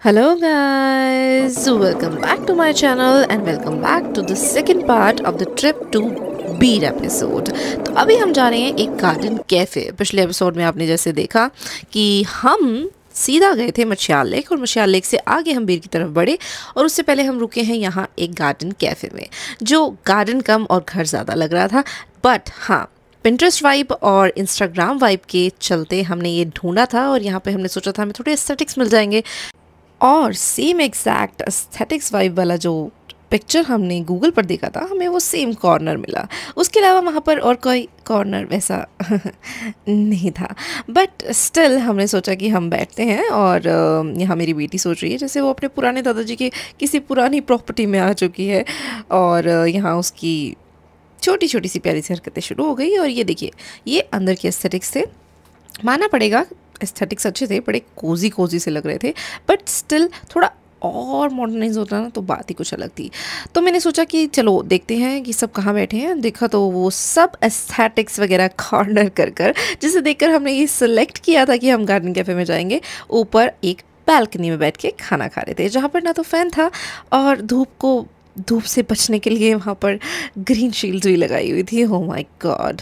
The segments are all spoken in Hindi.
Hello guys, welcome back to my channel and welcome back to the second part of the trip to Bir episode. तो अभी हम जा रहे हैं एक गार्डन कैफ़े। पिछले एपिसोड में आपने जैसे देखा कि हम सीधा गए थे मछियाल लेक और मछियाल लेक से आगे हम बीर की तरफ बढ़े और उससे पहले हम रुके हैं यहाँ एक गार्डन कैफ़े में, जो गार्डन कम और घर ज़्यादा लग रहा था। बट हाँ, पिंटरेस्ट वाइब और इंस्टाग्राम वाइब के चलते हमने ये ढूंढा था और यहाँ पे हमने सोचा था हमें थोड़े एस्थेटिक्स मिल जाएंगे और सेम एग्जैक्ट एस्थेटिक्स वाइब वाला जो पिक्चर हमने गूगल पर देखा था हमें वो सेम कॉर्नर मिला। उसके अलावा वहाँ पर और कोई कॉर्नर वैसा नहीं था, बट स्टिल हमने सोचा कि हम बैठते हैं। और यहाँ मेरी बेटी सोच रही है जैसे वो अपने पुराने दादाजी के किसी पुरानी प्रॉपर्टी में आ चुकी है और यहाँ उसकी छोटी छोटी सी प्यारी सी हरकतें शुरू हो गई। और ये देखिए, ये अंदर के एस्थेटिक्स थे, मानना पड़ेगा एस्थेटिक्स अच्छे थे, बड़े कोजी कोजी से लग रहे थे, बट स्टिल थोड़ा और मॉडर्नाइज होता ना तो बात ही कुछ अलग थी। तो मैंने सोचा कि चलो देखते हैं कि सब कहाँ बैठे हैं। देखा तो वो सब एस्थेटिक्स वगैरह कॉर्नर कर जिसे देखकर हमने ये सिलेक्ट किया था कि हम गार्डन कैफ़े में जाएंगे। ऊपर एक बैल्कनी में बैठ के खाना खा रहे थे, जहाँ पर ना तो फ़ैन था और धूप से बचने के लिए वहाँ पर ग्रीन शील्ड भी लगाई हुई थी। Oh my God.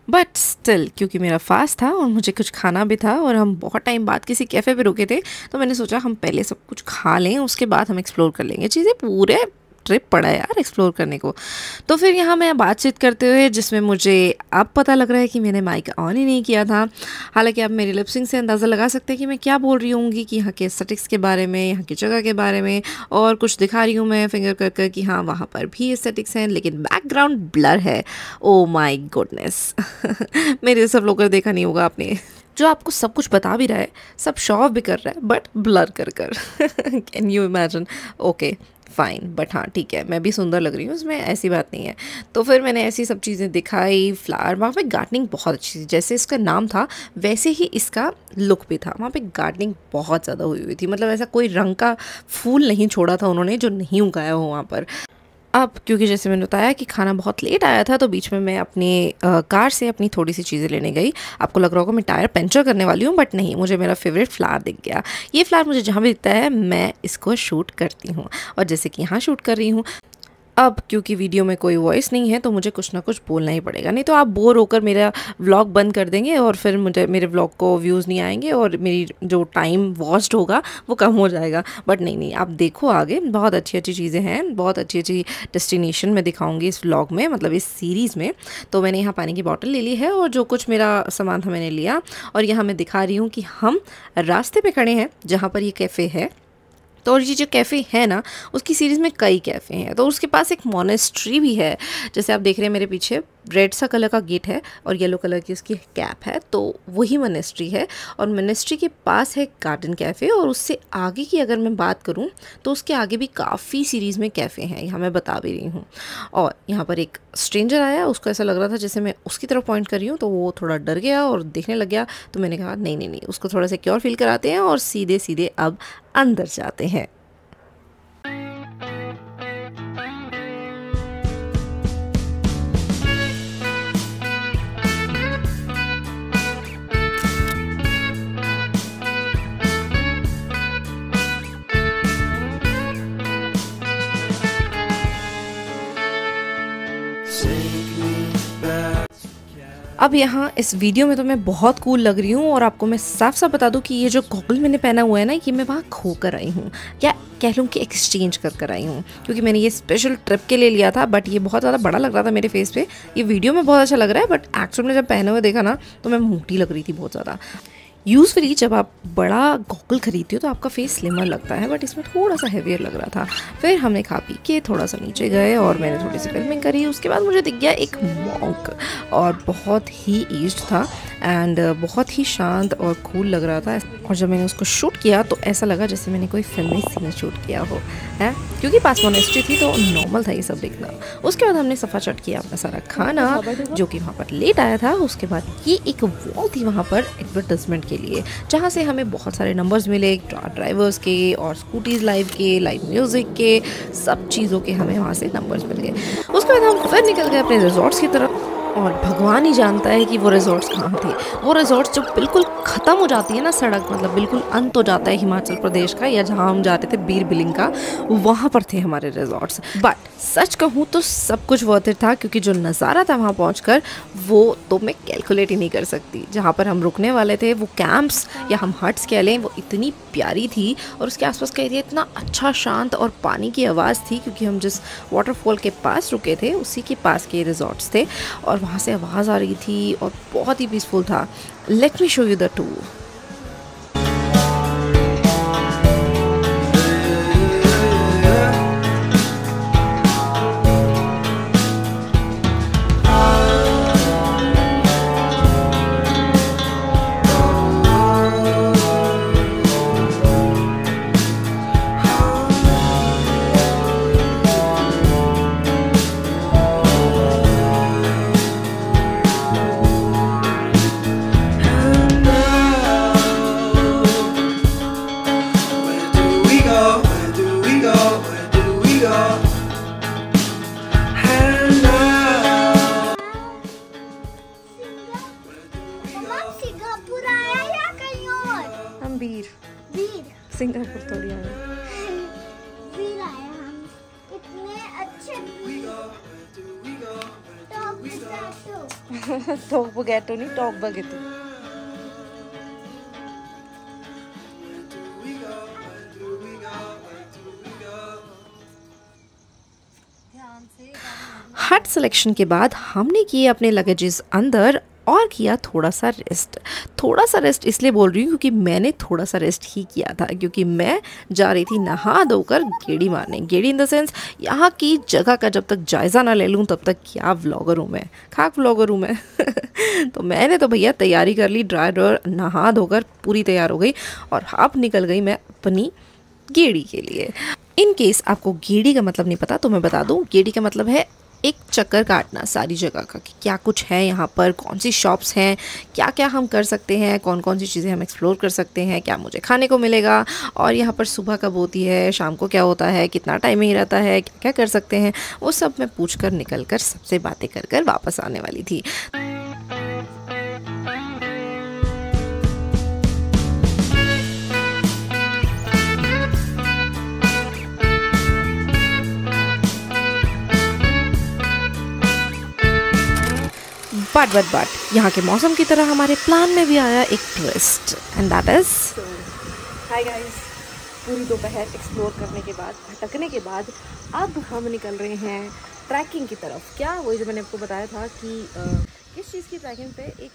But still क्योंकि मेरा फास्ट था और मुझे कुछ खाना भी था और हम बहुत टाइम बाद किसी कैफ़े पे रुके थे, तो मैंने सोचा हम पहले सब कुछ खा लें, उसके बाद हम एक्सप्लोर कर लेंगे। चीज़ें पूरे ट्रिप पड़ा है यार एक्सप्लोर करने को। तो फिर यहाँ मैं बातचीत करते हुए, जिसमें मुझे अब पता लग रहा है कि मैंने माइक ऑन ही नहीं किया था। हालांकि आप मेरी लिपसिंग से अंदाज़ा लगा सकते हैं कि मैं क्या बोल रही होंगी, कि यहाँ के एस्थेटिक्स के बारे में, यहाँ की जगह के बारे में, और कुछ दिखा रही हूँ मैं फिंगर कर कि हाँ वहाँ पर भी एस्थेटिक्स हैं, लेकिन बैकग्राउंड ब्लर है। ओ माई गुडनेस मेरे सब लोगों को देखा नहीं होगा आपने, जो आपको सब कुछ बता भी रहा है, सब शो ऑफ भी कर रहा है, बट ब्लर कर can you imagine. Okay fine, but हाँ ठीक है, मैं भी सुंदर लग रही हूँ, उसमें ऐसी बात नहीं है। तो फिर मैंने ऐसी सब चीज़ें दिखाई। फ्लावर वहाँ पे गार्डनिंग बहुत अच्छी थी, जैसे इसका नाम था वैसे ही इसका लुक भी था। वहाँ पे गार्डनिंग बहुत ज़्यादा हुई थी, मतलब ऐसा कोई रंग का फूल नहीं छोड़ा था उन्होंने जो नहीं उगाया हो वहाँ पर। अब क्योंकि जैसे मैंने बताया कि खाना बहुत लेट आया था, तो बीच में मैं अपने कार से अपनी थोड़ी सी चीज़ें लेने गई। आपको लग रहा होगा मैं टायर पंचर करने वाली हूँ, बट नहीं, मुझे मेरा फेवरेट फ्लावर दिख गया। ये फ्लावर मुझे जहाँ भी दिखता है मैं इसको शूट करती हूँ, और जैसे कि यहाँ शूट कर रही हूँ। अब क्योंकि वीडियो में कोई वॉइस नहीं है तो मुझे कुछ ना कुछ बोलना ही पड़ेगा, नहीं तो आप बोर होकर मेरा व्लॉग बंद कर देंगे और फिर मुझे मेरे व्लॉग को व्यूज़ नहीं आएंगे और मेरी जो टाइम वॉस्ट होगा वो कम हो जाएगा। बट नहीं, आप देखो आगे बहुत अच्छी अच्छी चीज़ें हैं, बहुत अच्छी अच्छी डेस्टिनेशन मैं दिखाऊंगी इस व्लॉग में, मतलब इस सीरीज़ में। तो मैंने यहाँ पानी की बॉटल ले ली है और जो कुछ मेरा सामान था मैंने लिया, और यहाँ मैं दिखा रही हूँ कि हम रास्ते पे खड़े हैं जहाँ पर ये कैफ़े है। तो और ये जो कैफ़े है ना, उसकी सीरीज़ में कई कैफ़े हैं, तो उसके पास एक मोनेस्ट्री भी है। जैसे आप देख रहे हैं मेरे पीछे रेड सा कलर का गेट है और येलो कलर की उसकी कैप है, तो वही मोनेस्ट्री है। और मोनेस्ट्री के पास है गार्डन कैफ़े, और उससे आगे की अगर मैं बात करूं तो उसके आगे भी काफ़ी सीरीज़ में कैफ़े हैं, यहाँ मैं बता भी रही हूँ। और यहाँ पर एक स्ट्रेंजर आया, उसको ऐसा लग रहा था जैसे मैं उसकी तरफ पॉइंट कर रही हूँ, तो वो थोड़ा डर गया और देखने लग गया। तो मैंने कहा नहीं, उसको थोड़ा सिक्योर फील कराते हैं और सीधे सीधे अब अंदर जाते हैं। अब यहाँ इस वीडियो में तो मैं बहुत कूल लग रही हूँ, और आपको मैं साफ साफ बता दूँ कि ये जो गॉगल मैंने पहना हुआ है ना, ये मैं वहाँ खो कर आई हूँ, या कह लूँ कि एक्सचेंज कर आई हूँ, क्योंकि मैंने ये स्पेशल ट्रिप के लिए लिया था। बट ये बहुत ज़्यादा बड़ा लग रहा था मेरे फेस पे। ये वीडियो में बहुत अच्छा लग रहा है, बट एक्चुअल में जब पहने हुए देखा ना तो मैं मोटी लग रही थी बहुत ज़्यादा। यूजुअली जब आप बड़ा गॉगल खरीदते हो तो आपका फेस स्लिमर लगता है, बट इसमें थोड़ा सा हैवियर लग रहा था। फिर हमने खा पी के थोड़ा सा नीचे गए और मैंने थोड़ी सी फिल्मिंग करी। उसके बाद मुझे दिख गया एक मॉन्क, और बहुत ही एज्ड था एंड बहुत ही शांत और कूल लग रहा था। और जब मैंने उसको शूट किया तो ऐसा लगा जैसे मैंने कोई फिल्मी सीन शूट किया हो है, क्योंकि पास मोनेस्ट्री थी तो नॉर्मल था ये सब देखना। उसके बाद हमने सफ़ा चट किया अपना सारा खाना, जो कि वहाँ पर लेट आया था। उसके बाद ये एक वॉल थी वहाँ पर एडवर्टाइजमेंट के लिए, जहाँ से हमें बहुत सारे नंबर्स मिले ड्राइवर्स के और स्कूटीज़ लाइव के, लाइव म्यूज़िक के, सब चीज़ों के हमें वहाँ से नंबर्स मिल गए। उसके बाद हम फिर निकल गए अपने रिजॉर्ट्स की तरफ। और भगवान ही जानता है कि वो रिजॉर्ट्स कहाँ थे। वो रिजॉर्ट्स जो बिल्कुल ख़त्म हो जाती है ना सड़क, मतलब बिल्कुल अंत हो जाता है हिमाचल प्रदेश का, या जहाँ हम जाते थे बीर बिलिंग का, वहाँ पर थे हमारे रिजॉर्ट्स। बट सच कहूँ तो सब कुछ वर्थ इट था, क्योंकि जो नज़ारा था वहाँ पहुँचकर वो तो मैं कैलकुलेट ही नहीं कर सकती। जहाँ पर हम रुकने वाले थे, वो कैंप्स या हम हट्स कह लें, वो इतनी प्यारी थी, और उसके आसपास का एरिया इतना अच्छा शांत, और पानी की आवाज़ थी, क्योंकि हम जिस वाटरफॉल के पास रुके थे उसी के पास के रिजॉर्ट्स थे, और वहाँ से आवाज़ आ रही थी और बहुत ही पीसफुल था। Let me show you the tour. Singapore थोड़ी आए, फिर आए हम इतने अच्छे टॉक बगैटो नहीं, टॉक बगैटो। हट सिलेक्शन के बाद हमने किए अपने लगेजेस अंदर और किया थोड़ा सा रेस्ट। थोड़ा सा रेस्ट इसलिए बोल रही हूँ क्योंकि मैंने थोड़ा सा रेस्ट ही किया था, क्योंकि मैं जा रही थी नहा धोकर गेड़ी मारने। गेड़ी इन द सेंस यहाँ की जगह का जब तक जायज़ा ना ले लूँ तब तक क्या व्लॉगर हूँ मैं, खाक व्लॉगर हूँ मैं। तो मैंने तो भैया तैयारी कर ली, ड्राई ड्राई नहा धोकर पूरी तैयार हो गई, और अब निकल गई मैं अपनी गेड़ी के लिए। इन केस आपको गेड़ी का मतलब नहीं पता तो मैं बता दूँ, गेड़ी का मतलब है एक चक्कर काटना सारी जगह का, कि क्या कुछ है यहाँ पर, कौन सी शॉप्स हैं, क्या क्या हम कर सकते हैं, कौन कौन सी चीज़ें हम एक्सप्लोर कर सकते हैं, क्या मुझे खाने को मिलेगा, और यहाँ पर सुबह कब होती है, शाम को क्या होता है, कितना टाइमिंग रहता है, क्या क्या कर सकते हैं, वो सब मैं पूछ कर निकल कर सबसे बातें कर कर वापस आने वाली थी। बट यहाँ के मौसम की तरह हमारे प्लान में भी आया एक twist, and that is hi guys. पूरी दोपहर एक्सप्लोर करने के बाद, भटकने के बाद, अब हम निकल रहे हैं ट्रैकिंग की तरफ। क्या वही जो मैंने आपको बताया था कि किस चीज़ की ट्रैकिंग पे, एक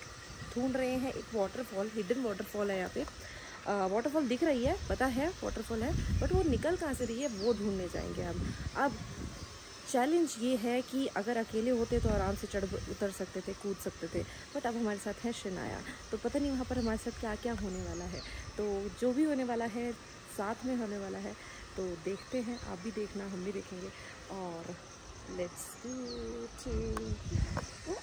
ढूंढ रहे हैं एक वाटरफॉल, हिडन वाटरफॉल है यहाँ पे। वाटरफॉल दिख रही है, पता है वाटरफॉल है, बट वो निकल कहाँ से रही है वो ढूंढने जाएंगे हम। अब चैलेंज ये है कि अगर अकेले होते तो आराम से चढ़ उतर सकते थे, कूद सकते थे, बट अब हमारे साथ है शनाया, तो पता नहीं वहाँ पर हमारे साथ क्या क्या होने वाला है। तो जो भी होने वाला है साथ में होने वाला है, तो देखते हैं, आप भी देखना, हम भी देखेंगे, और लेट्स गो।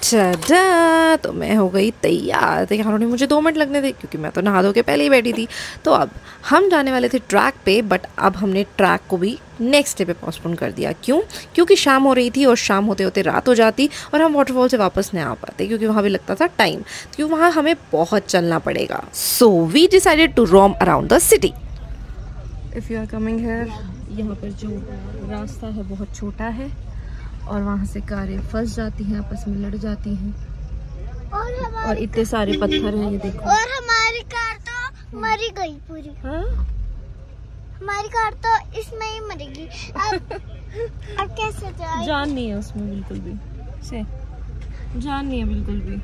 चढ़ा तो मैं हो गई तैयार। तैयार होने मुझे 2 मिनट लगने थे, क्योंकि मैं तो नहा धो के पहले ही बैठी थी। तो अब हम जाने वाले थे ट्रैक पे, बट अब हमने ट्रैक को भी नेक्स्ट डे पे पोस्टपोन कर दिया। क्यों? क्योंकि शाम हो रही थी, और शाम होते होते रात हो जाती, और हम वाटरफॉल से वापस नहीं आ पाते, क्योंकि वहाँ भी लगता था टाइम, क्योंकि वहाँ हमें बहुत चलना पड़ेगा। So we decided to roam around the city. If you are coming here, यहाँ पर जो रास्ता है बहुत छोटा है, और वहाँ से कारें फंस जाती हैं, आपस में लड़ जाती हैं, और इतने सारे पत्थर हैं, ये देखो। और हमारी कार तो मरी गई पूरी। हाँ? हमारी कार तो इसमें ही मरेगी। अब कैसे जाए? जान नहीं है उसमें बिल्कुल भी, से जान नहीं है बिल्कुल भी।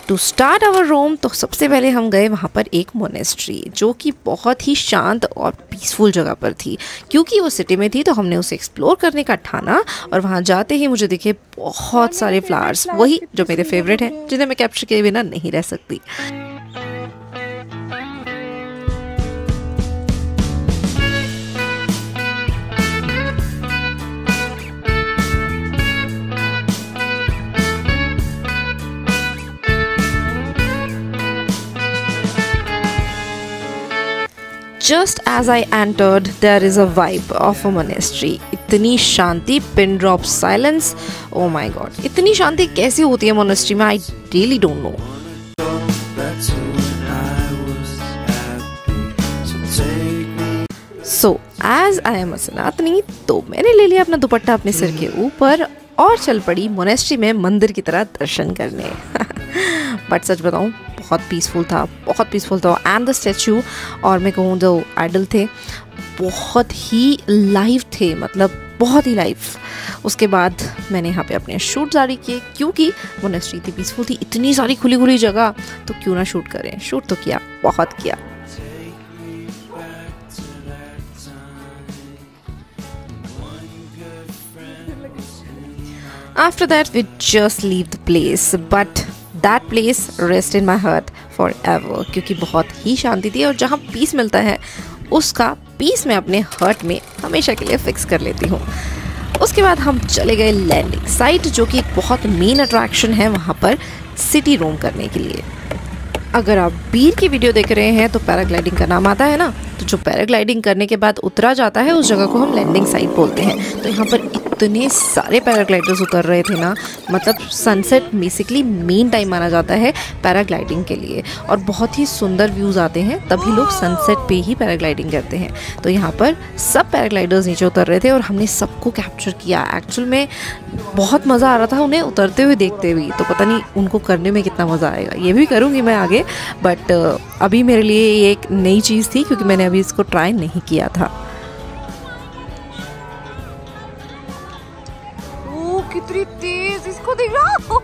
टू स्टार्ट आवर रोम, तो सबसे पहले हम गए वहाँ पर एक मोनेस्ट्री, जो कि बहुत ही शांत और पीसफुल जगह पर थी। क्योंकि वो सिटी में थी तो हमने उसे एक्सप्लोर करने का ठाना, और वहाँ जाते ही मुझे दिखे बहुत सारे फ्लावर्स, वही जो मेरे फेवरेट हैं, जिन्हें मैं कैप्चर किए बिना नहीं रह सकती। Just as I entered, there is a vibe of a monastery. इतनी शांति, pin drop silence. Oh my God, इतनी शांति कैसी होती है monastery में? I really don't know. So as I am a सनातनी, तो मैंने ले लिया अपना दुपट्टा अपने सिर के ऊपर और चल पड़ी मोनेस्ट्री में मंदिर की तरह दर्शन करने। बट सच बताऊँ, बहुत पीसफुल था एंड द स्टैचू और मैं कहूँ जो आइडल थे बहुत ही लाइव थे, मतलब बहुत ही लाइव। उसके बाद मैंने यहाँ पे अपने शूट जारी किए क्योंकि मोनेस्ट्री इतनी पीसफुल थी, इतनी सारी खुली जगह, तो क्यों ना शूट करें। शूट तो किया, बहुत किया। After that we just leave the place, but that place rest in my heart forever, क्योंकि बहुत ही शांति थी और जहाँ पीस मिलता है उसका पीस मैं अपने हार्ट में हमेशा के लिए फिक्स कर लेती हूँ। उसके बाद हम चले गए लैंडिंग साइट, जो कि एक बहुत मेन अट्रैक्शन है वहाँ पर सिटी रोम करने के लिए। अगर आप बीर की वीडियो देख रहे हैं तो पैराग्लाइडिंग का नाम आता है ना, तो जो पैराग्लाइडिंग करने के बाद उतरा जाता है उस जगह को हम लैंडिंग साइट बोलते हैं। तो यहाँ पर इतने सारे पैराग्लाइडर्स उतर रहे थे ना, मतलब सनसेट बेसिकली मेन टाइम माना जाता है पैराग्लाइडिंग के लिए और बहुत ही सुंदर व्यूज़ आते हैं, तभी लोग सनसेट पे ही पैराग्लाइडिंग करते हैं। तो यहाँ पर सब पैराग्लाइडर्स नीचे उतर रहे थे और हमने सबको कैप्चर किया। एक्चुअल में बहुत मज़ा आ रहा था उन्हें उतरते हुए देखते हुए, तो पता नहीं उनको करने में कितना मज़ा आएगा। ये भी करूँगी मैं आगे, बट अभी मेरे लिए ये एक नई चीज़ थी क्योंकि मैंने अभी इसको ट्राई नहीं किया था। ओ कितनी तेज, इसको देख रहा हो।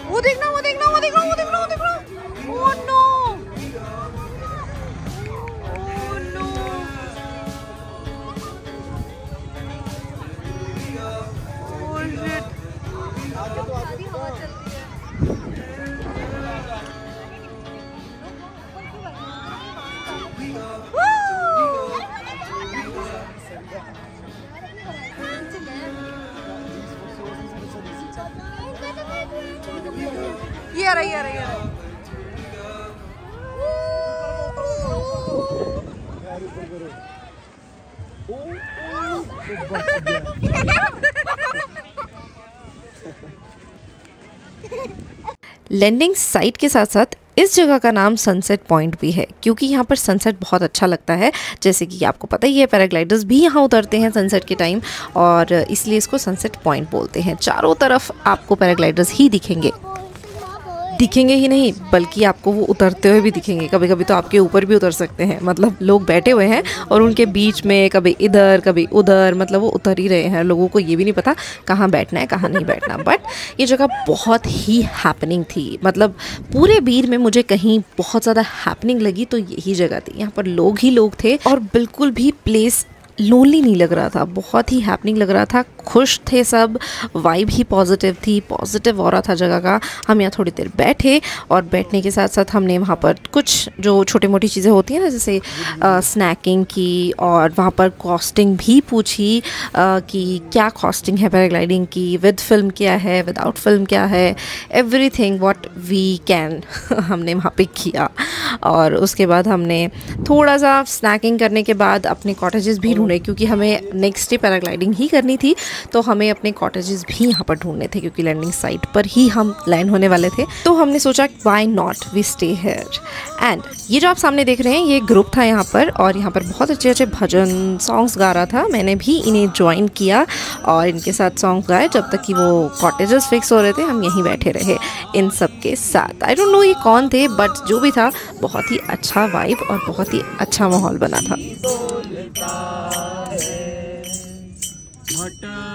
वो देखना, वो देखना, वो देखना, वो देखना, वो देखना। Oh no! Oh no! Oh shit! ये आ रही, लैंडिंग साइट के साथ साथ इस जगह का नाम सनसेट पॉइंट भी है क्योंकि यहाँ पर सनसेट बहुत अच्छा लगता है। जैसे कि आपको पता ही है पैराग्लाइडर्स भी यहाँ उतरते हैं सनसेट के टाइम और इसलिए इसको सनसेट पॉइंट बोलते हैं। चारों तरफ आपको पैराग्लाइडर्स ही दिखेंगे ही नहीं, बल्कि आपको वो उतरते हुए भी दिखेंगे। कभी कभी तो आपके ऊपर भी उतर सकते हैं, मतलब लोग बैठे हुए हैं और उनके बीच में कभी इधर कभी उधर, मतलब वो उतर ही रहे हैं। लोगों को ये भी नहीं पता कहाँ बैठना है कहाँ नहीं बैठना। बट ये जगह बहुत ही हैपनिंग थी, मतलब पूरे बीर में मुझे कहीं बहुत ज़्यादा हैपनिंग लगी तो यही जगह थी। यहाँ पर लोग ही लोग थे और बिल्कुल भी प्लेस लोनली नहीं लग रहा था, बहुत ही हैपनिंग लग रहा था। खुश थे सब, वाइब ही पॉजिटिव थी, पॉजिटिव ऑरा था जगह का। हम यहाँ थोड़ी देर बैठे और बैठने के साथ साथ हमने वहाँ पर कुछ जो छोटी मोटी चीज़ें होती हैं ना, जैसे स्नैकिंग की और वहाँ पर कॉस्टिंग भी पूछी कि क्या कॉस्टिंग है पैराग्लाइडिंग की, विद फिल्म क्या है, विदाउट फिल्म क्या है, एवरीथिंग व्हाट वी कैन हमने वहाँ पे किया। और उसके बाद हमने थोड़ा सा स्नैकिंग करने के बाद अपने कॉटेजेस भी ढूंढे क्योंकि हमें नेक्स्ट डे पैराग्लाइडिंग ही करनी थी, तो हमें अपने कॉटेजेस भी यहाँ पर ढूंढने थे क्योंकि लैंडिंग साइट पर ही हम लैंड होने वाले थे। तो हमने सोचा why not we stay here. And ये जो आप सामने देख रहे हैं ये ग्रुप था यहाँ पर और यहाँ पर बहुत अच्छे अच्छे भजन सॉन्ग्स गा रहा था। मैंने भी इन्हें ज्वाइन किया और इनके साथ सॉन्ग गाए जब तक कि वो कॉटेजेस फिक्स हो रहे थे। हम यहीं बैठे रहे इन सब के साथ। आई डोंट नो ये कौन थे, बट जो भी था बहुत ही अच्छा वाइब और बहुत ही अच्छा माहौल बना था।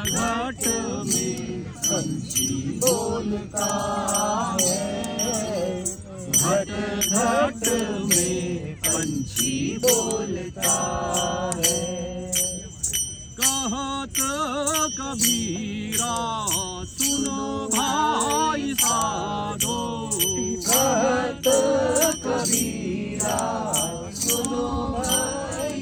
घाट में पंछी बोलता है, घाट में पंछी बोलता है। कहत कबीरा सुनो भाई साधो, कहत कबीरा सुनो भाई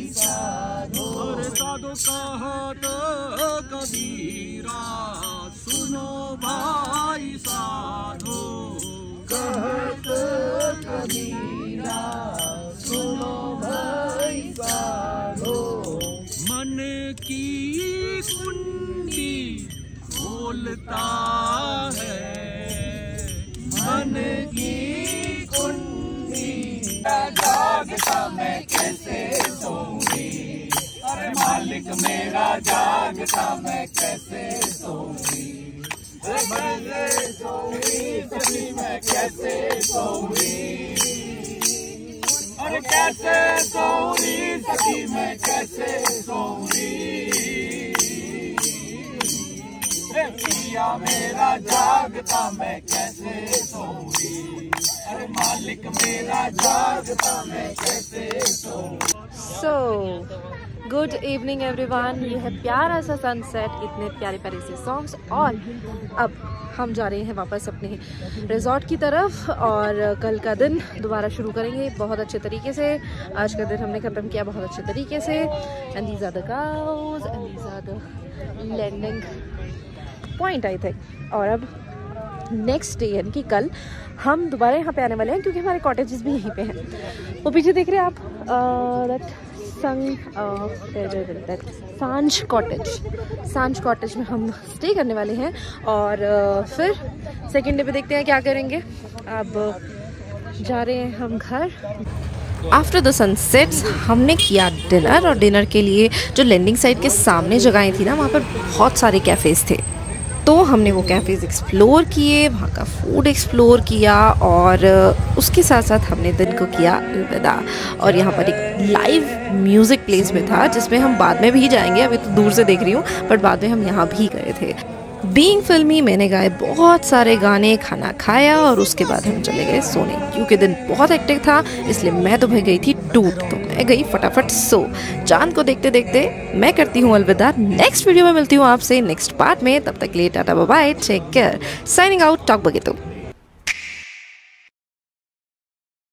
बोलता है। मन की कुंडी जागता मैं कैसे सोऊंगी, अरे मालिक मेरा जागता मैं कैसे सोऊंगी, मैं सोऊंगी सभी मैं कैसे सोऊंगी, अरे कैसे सोऊंगी सभी मैं कैसे सोऊंगी, पिया मेरा जागता मैं कैसे सोऊंगी, अरे मालिक मेरा जागता मैं कैसे सोऊंगी। सो गुड इवनिंग एवरीवन, ये है प्यारा सा सनसेट, इतने प्यारे प्यारे से सॉन्ग्स, और अब हम जा रहे हैं वापस अपने रिजॉर्ट की तरफ और कल का दिन दोबारा शुरू करेंगे बहुत अच्छे तरीके से। आज का दिन हमने ख़त्म किया बहुत अच्छे तरीके से। And these are the cows and these are the landing point I think. और अब नेक्स्ट डे यानी कि कल हम दोबारा यहाँ पे आने वाले हैं क्योंकि हमारे कॉटेजेस भी यहीं पे हैं। वो पीछे देख रहे हैं आप, सांझ कॉटेज में हम स्टे करने वाले हैं और फिर सेकेंड डे पे देखते हैं क्या करेंगे। अब जा रहे हैं हम घर। आफ्टर द सनसेट्स हमने किया डिनर, और डिनर के लिए जो लैंडिंग साइट के सामने जगहें थी ना, वहाँ पर बहुत सारे कैफ़ेज़ थे, तो हमने वो कैफ़ेज़ एक्सप्लोर किए, वहाँ का फूड एक्सप्लोर किया और उसके साथ साथ हमने दिन को किया अलविदा। और यहाँ पर एक लाइव म्यूज़िक प्लेस में था जिसमें हम बाद में भी जाएंगे, अभी तो दूर से देख रही हूँ, बट बाद में हम यहाँ भी गए थे। बीइंग फिल्मी मैंने गाए बहुत सारे गाने, खाना खाया और उसके बाद हम चले गए सोने क्योंकि दिन बहुत हेक्टिक था, इसलिए मैं तो भाई गई थी टूट, तो मैं गई फटाफट सो। चांद को देखते देखते मैं करती हूँ अलविदा। नेक्स्ट वीडियो में मिलती हूँ आपसे नेक्स्ट पार्ट में, तब तक के लिए tata bye bye, take care, signing out, टॉक बगेतो।